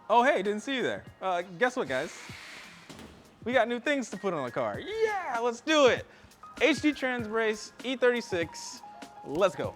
Oh, hey, didn't see you there. Guess what, guys? We got new things to put on the car. Yeah, let's do it. HD trans brace, E36, let's go.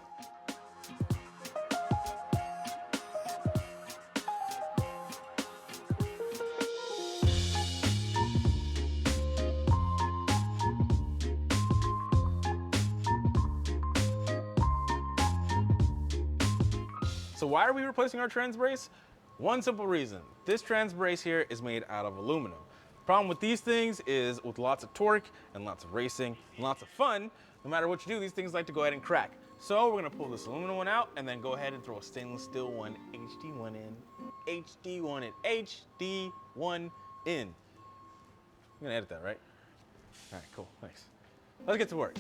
So why are we replacing our trans brace? One simple reason. This trans brace here is made out of aluminum. Problem with these things is with lots of torque and lots of racing and lots of fun, no matter what you do, these things like to go ahead and crack. So we're gonna pull this aluminum one out and then go ahead and throw a stainless steel one, HD1 in, HD1 in, HD1 in. I'm gonna edit that, right? All right, cool, thanks. Let's get to work.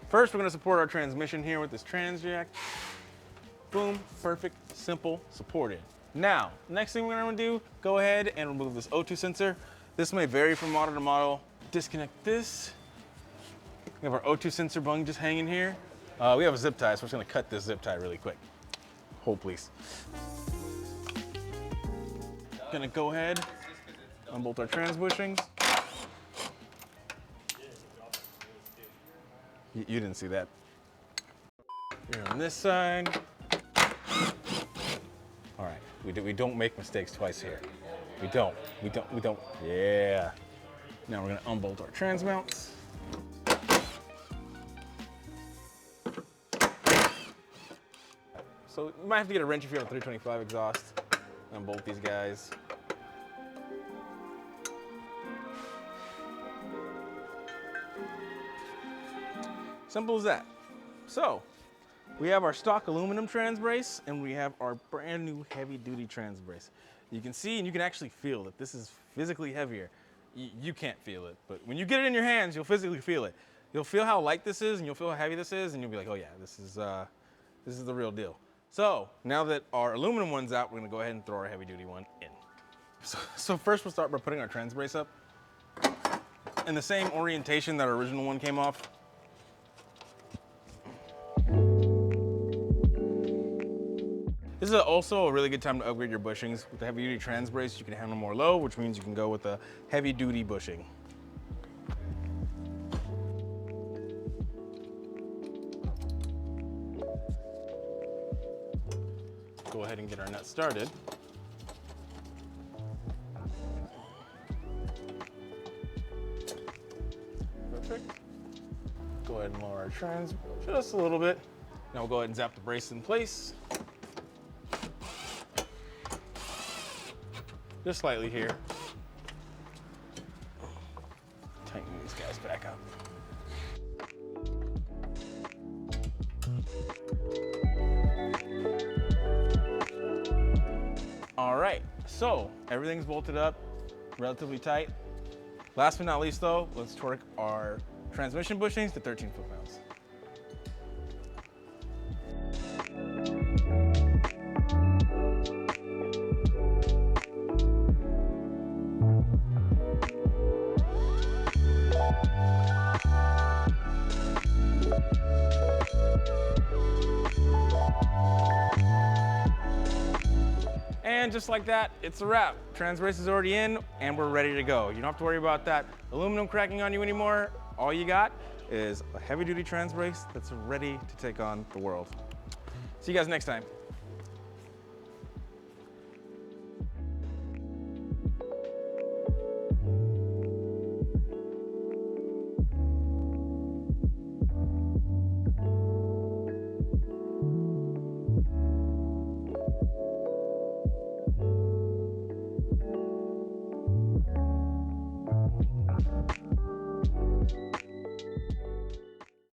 First, we're gonna support our transmission here with this trans jack. Boom, perfect, simple, supported. Now, next thing we're gonna do, go ahead and remove this O2 sensor. This may vary from model to model. Disconnect this. We have our O2 sensor bung just hanging here. We have a zip tie, so we're just gonna cut this zip tie really quick. Hold, please. Gonna go ahead, unbolt our trans bushings. You didn't see that. Here on this side. All right, we don't make mistakes twice here. We don't. Yeah. Now we're gonna unbolt our trans mounts. So you might have to get a wrench if you have a 325 exhaust. Unbolt these guys. Simple as that. So, we have our stock aluminum trans brace and we have our brand new heavy duty trans brace. You can see and you can actually feel that this is physically heavier. You can't feel it, but when you get it in your hands, you'll physically feel it. You'll feel how light this is and you'll feel how heavy this is and you'll be like, oh yeah, this is the real deal. So now that our aluminum one's out, we're gonna go ahead and throw our heavy duty one in. So first we'll start by putting our trans brace up in the same orientation that our original one came off. This is also a really good time to upgrade your bushings. With the heavy duty trans brace, you can handle more low, which means you can go with a heavy duty bushing. Go ahead and get our nut started. Perfect. Go ahead and lower our trans just a little bit. Now we'll go ahead and zap the brace in place. Just slightly here. Tighten these guys back up. All right, so everything's bolted up, relatively tight. Last but not least though, let's torque our transmission bushings to 13 foot-pounds. And just like that, it's a wrap. Trans brace is already in and we're ready to go. You don't have to worry about that aluminum cracking on you anymore. All you got is a heavy duty trans brace that's ready to take on the world. See you guys next time.